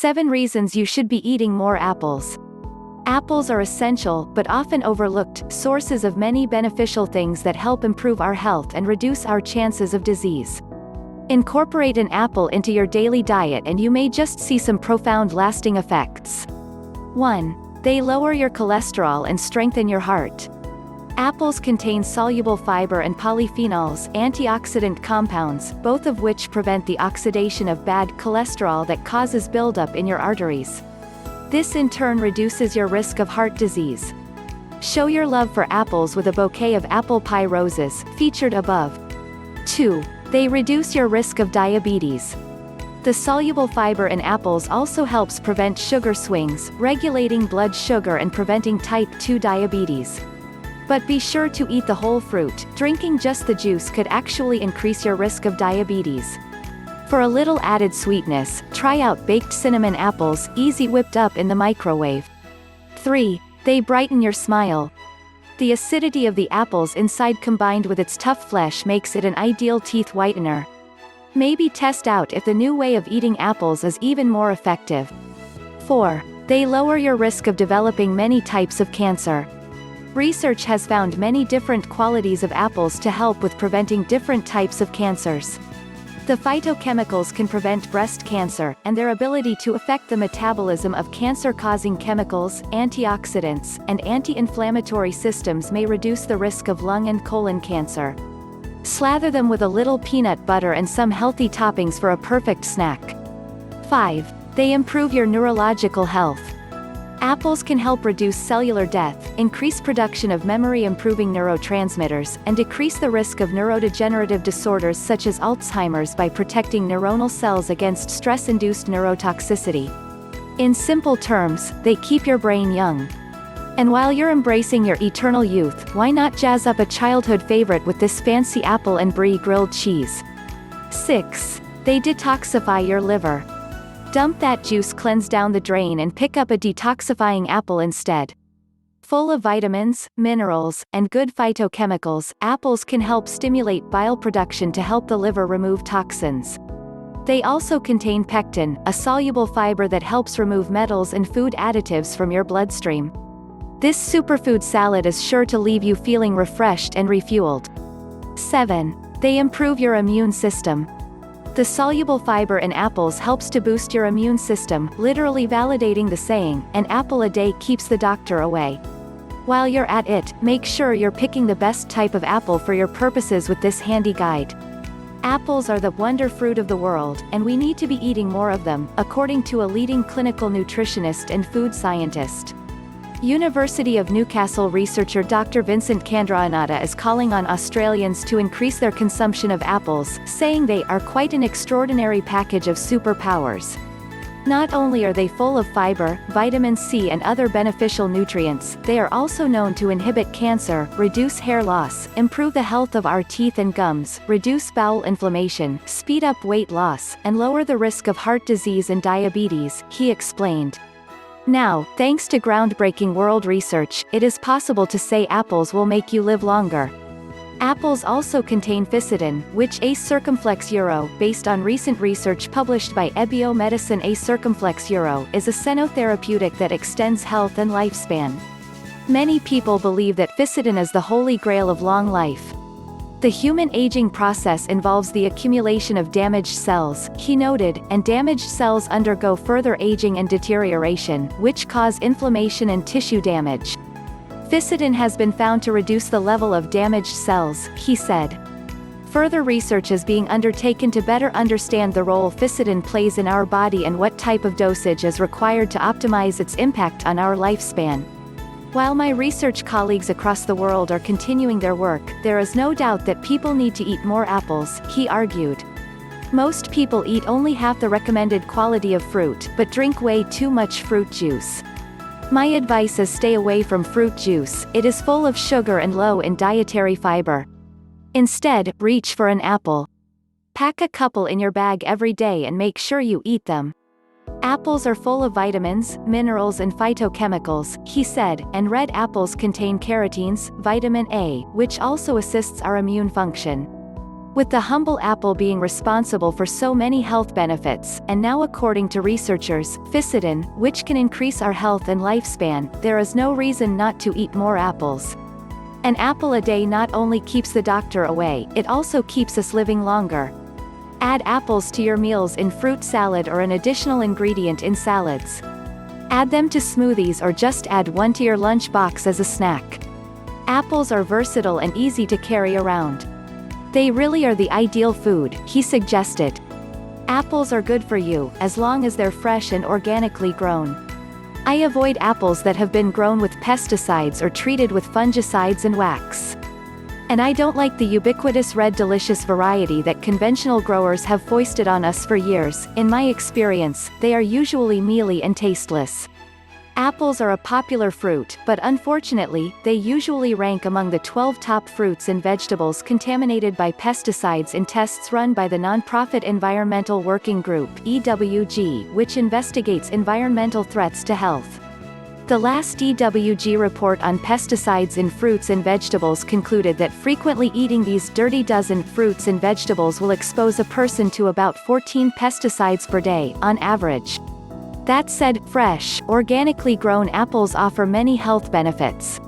7 reasons you should be eating more apples. Apples are essential, but often overlooked, sources of many beneficial things that help improve our health and reduce our chances of disease. Incorporate an apple into your daily diet and you may just see some profound lasting effects. 1. They lower your cholesterol and strengthen your heart. Apples contain soluble fiber and polyphenols, antioxidant compounds, both of which prevent the oxidation of bad cholesterol that causes buildup in your arteries. This in turn reduces your risk of heart disease. Show your love for apples with a bouquet of apple pie roses, featured above. 2. They reduce your risk of diabetes. The soluble fiber in apples also helps prevent sugar swings, regulating blood sugar and preventing type 2 diabetes. But be sure to eat the whole fruit. Drinking just the juice could actually increase your risk of diabetes. For a little added sweetness, try out baked cinnamon apples, easy whipped up in the microwave. 3. They brighten your smile. The acidity of the apples inside combined with its tough flesh makes it an ideal teeth whitener. Maybe test out if the new way of eating apples is even more effective. 4. They lower your risk of developing many types of cancer. Research has found many different qualities of apples to help with preventing different types of cancers. The phytochemicals can prevent breast cancer, and their ability to affect the metabolism of cancer-causing chemicals, antioxidants, and anti-inflammatory systems may reduce the risk of lung and colon cancer. Slather them with a little peanut butter and some healthy toppings for a perfect snack. 5. They improve your neurological health. Apples can help reduce cellular death, increase production of memory-improving neurotransmitters, and decrease the risk of neurodegenerative disorders such as Alzheimer's by protecting neuronal cells against stress-induced neurotoxicity. In simple terms, they keep your brain young. And while you're embracing your eternal youth, why not jazz up a childhood favorite with this fancy apple and brie grilled cheese? 6. They detoxify your liver. Dump that juice cleanse down the drain and pick up a detoxifying apple instead. Full of vitamins, minerals, and good phytochemicals, apples can help stimulate bile production to help the liver remove toxins. They also contain pectin, a soluble fiber that helps remove metals and food additives from your bloodstream. This superfood salad is sure to leave you feeling refreshed and refueled. 7. They improve your immune system. The soluble fiber in apples helps to boost your immune system, literally validating the saying, "An apple a day keeps the doctor away." While you're at it, make sure you're picking the best type of apple for your purposes with this handy guide. Apples are the wonder fruit of the world, and we need to be eating more of them, according to a leading clinical nutritionist and food scientist. University of Newcastle researcher Dr. Vincent Candraanata is calling on Australians to increase their consumption of apples, saying they are quite an extraordinary package of superpowers. Not only are they full of fiber, vitamin C and other beneficial nutrients, they are also known to inhibit cancer, reduce hair loss, improve the health of our teeth and gums, reduce bowel inflammation, speed up weight loss, and lower the risk of heart disease and diabetes, he explained. Now, thanks to groundbreaking world research, it is possible to say apples will make you live longer. Apples also contain ficedin, which A circumflex euro, based on recent research published by Ebio Medicine. A circumflex euro is a xenotherapeutic that extends health and lifespan. Many people believe that ficedin is the holy grail of long life. The human aging process involves the accumulation of damaged cells, he noted, and damaged cells undergo further aging and deterioration, which cause inflammation and tissue damage. Ficedin has been found to reduce the level of damaged cells, he said. Further research is being undertaken to better understand the role ficedin plays in our body and what type of dosage is required to optimize its impact on our lifespan. While my research colleagues across the world are continuing their work, there is no doubt that people need to eat more apples, he argued. Most people eat only half the recommended quality of fruit, but drink way too much fruit juice. My advice is stay away from fruit juice, it is full of sugar and low in dietary fiber. Instead, reach for an apple. Pack a couple in your bag every day and make sure you eat them. Apples are full of vitamins, minerals and phytochemicals, he said, and red apples contain carotenes, vitamin A, which also assists our immune function. With the humble apple being responsible for so many health benefits, and now according to researchers, ficedin, which can increase our health and lifespan, there is no reason not to eat more apples. An apple a day not only keeps the doctor away, it also keeps us living longer. Add apples to your meals in fruit salad or an additional ingredient in salads. Add them to smoothies or just add one to your lunch box as a snack. Apples are versatile and easy to carry around. They really are the ideal food, he suggested. Apples are good for you, as long as they're fresh and organically grown. I avoid apples that have been grown with pesticides or treated with fungicides and wax. And I don't like the ubiquitous Red Delicious variety that conventional growers have foisted on us for years. In my experience, they are usually mealy and tasteless. Apples are a popular fruit, but unfortunately, they usually rank among the 12 top fruits and vegetables contaminated by pesticides in tests run by the nonprofit Environmental Working Group (EWG), which investigates environmental threats to health. The last EWG report on pesticides in fruits and vegetables concluded that frequently eating these dirty dozen fruits and vegetables will expose a person to about 14 pesticides per day, on average. That said, fresh, organically grown apples offer many health benefits.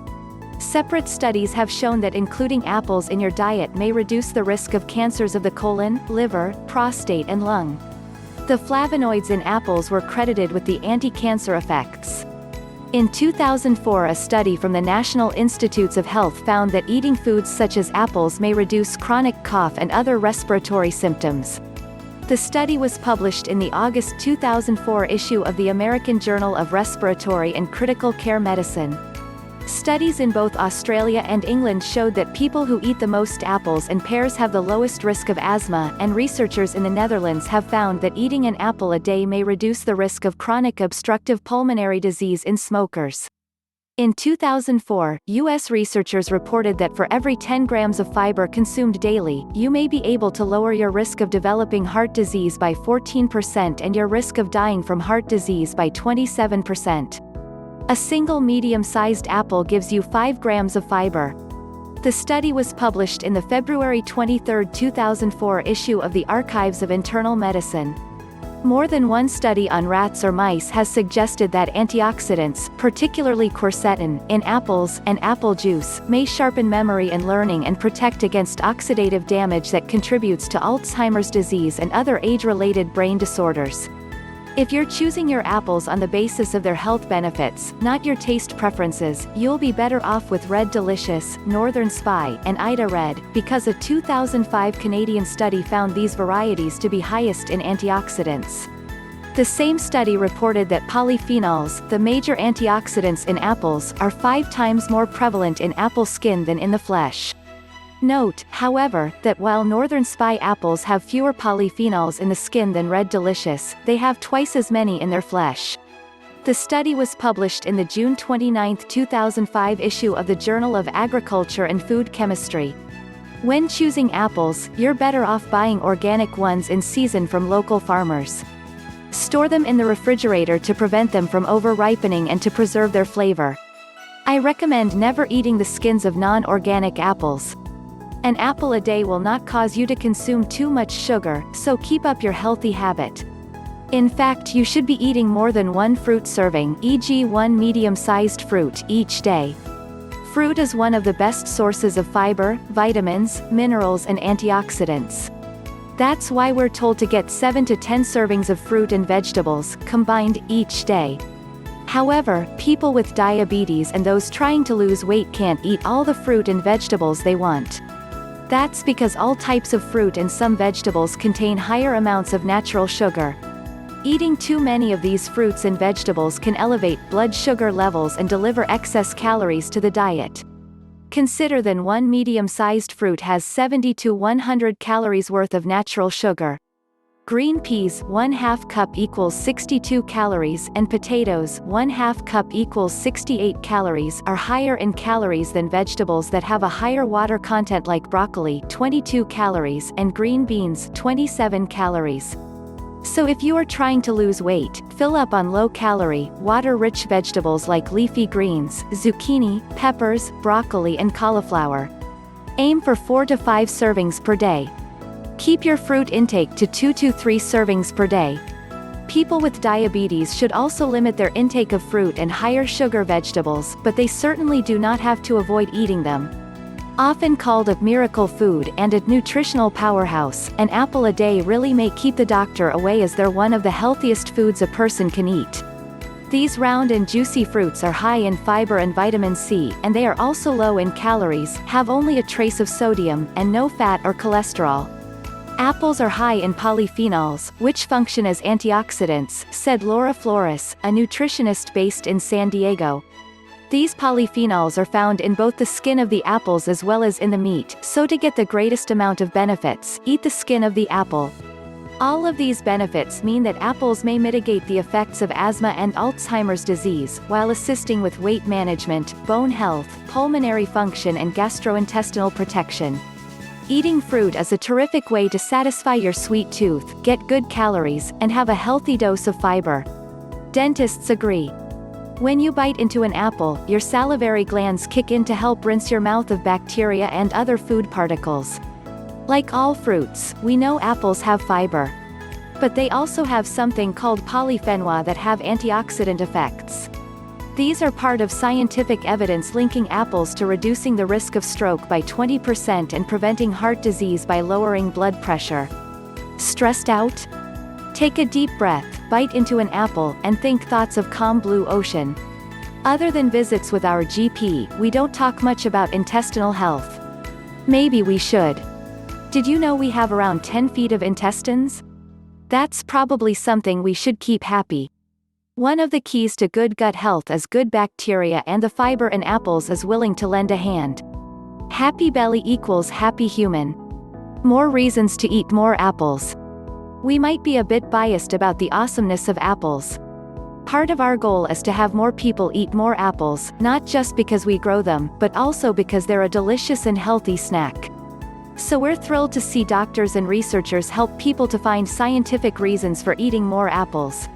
Separate studies have shown that including apples in your diet may reduce the risk of cancers of the colon, liver, prostate and lung. The flavonoids in apples were credited with the anti-cancer effects. In 2004, a study from the National Institutes of Health found that eating foods such as apples may reduce chronic cough and other respiratory symptoms. The study was published in the August 2004 issue of the American Journal of Respiratory and Critical Care Medicine. Studies in both Australia and England showed that people who eat the most apples and pears have the lowest risk of asthma, and researchers in the Netherlands have found that eating an apple a day may reduce the risk of chronic obstructive pulmonary disease in smokers. In 2004, U.S. researchers reported that for every 10 grams of fiber consumed daily, you may be able to lower your risk of developing heart disease by 14% and your risk of dying from heart disease by 27%. A single medium-sized apple gives you 5 grams of fiber. The study was published in the February 23, 2004 issue of the Archives of Internal Medicine. More than one study on rats or mice has suggested that antioxidants, particularly quercetin, in apples and apple juice, may sharpen memory and learning and protect against oxidative damage that contributes to Alzheimer's disease and other age-related brain disorders. If you're choosing your apples on the basis of their health benefits, not your taste preferences, you'll be better off with Red Delicious, Northern Spy, and Ida Red, because a 2005 Canadian study found these varieties to be highest in antioxidants. The same study reported that polyphenols, the major antioxidants in apples, are 5 times more prevalent in apple skin than in the flesh. Note, however, that while Northern Spy apples have fewer polyphenols in the skin than Red Delicious, they have twice as many in their flesh. The study was published in the June 29, 2005 issue of the Journal of Agriculture and Food Chemistry. When choosing apples, you're better off buying organic ones in season from local farmers. Store them in the refrigerator to prevent them from over-ripening and to preserve their flavor. I recommend never eating the skins of non-organic apples. An apple a day will not cause you to consume too much sugar, so keep up your healthy habit. In fact, you should be eating more than one fruit serving, e.g. one medium-sized fruit, each day. Fruit is one of the best sources of fiber, vitamins, minerals and antioxidants. That's why we're told to get 7 to 10 servings of fruit and vegetables, combined, each day. However, people with diabetes and those trying to lose weight can't eat all the fruit and vegetables they want. That's because all types of fruit and some vegetables contain higher amounts of natural sugar. Eating too many of these fruits and vegetables can elevate blood sugar levels and deliver excess calories to the diet. Consider that one medium-sized fruit has 70 to 100 calories worth of natural sugar. Green peas, 1/2 cup equals 62 calories, and potatoes, 1/2 cup equals 68 calories, are higher in calories than vegetables that have a higher water content like broccoli, 22 calories, and green beans, 27 calories. So if you are trying to lose weight, fill up on low-calorie, water-rich vegetables like leafy greens, zucchini, peppers, broccoli and cauliflower. Aim for 4 to 5 servings per day. Keep your fruit intake to 2 to 3 servings per day. People with diabetes should also limit their intake of fruit and higher sugar vegetables, but they certainly do not have to avoid eating them. Often called a miracle food and a nutritional powerhouse, an apple a day really may keep the doctor away, as they're one of the healthiest foods a person can eat. These round and juicy fruits are high in fiber and vitamin C, and they are also low in calories, have only a trace of sodium, and no fat or cholesterol. Apples are high in polyphenols, which function as antioxidants, said Laura Flores, a nutritionist based in San Diego. These polyphenols are found in both the skin of the apples as well as in the meat, so to get the greatest amount of benefits, eat the skin of the apple. All of these benefits mean that apples may mitigate the effects of asthma and Alzheimer's disease, while assisting with weight management, bone health, pulmonary function and gastrointestinal protection. Eating fruit is a terrific way to satisfy your sweet tooth, get good calories, and have a healthy dose of fiber. Dentists agree. When you bite into an apple, your salivary glands kick in to help rinse your mouth of bacteria and other food particles. Like all fruits, we know apples have fiber. But they also have something called polyphenols that have antioxidant effects. These are part of scientific evidence linking apples to reducing the risk of stroke by 20% and preventing heart disease by lowering blood pressure. Stressed out? Take a deep breath, bite into an apple, and think thoughts of calm blue ocean. Other than visits with our GP, we don't talk much about intestinal health. Maybe we should. Did you know we have around 10 feet of intestines? That's probably something we should keep happy. One of the keys to good gut health is good bacteria, and the fiber in apples is willing to lend a hand. Happy belly equals happy human. More reasons to eat more apples. We might be a bit biased about the awesomeness of apples. Part of our goal is to have more people eat more apples, not just because we grow them, but also because they're a delicious and healthy snack. So we're thrilled to see doctors and researchers help people to find scientific reasons for eating more apples.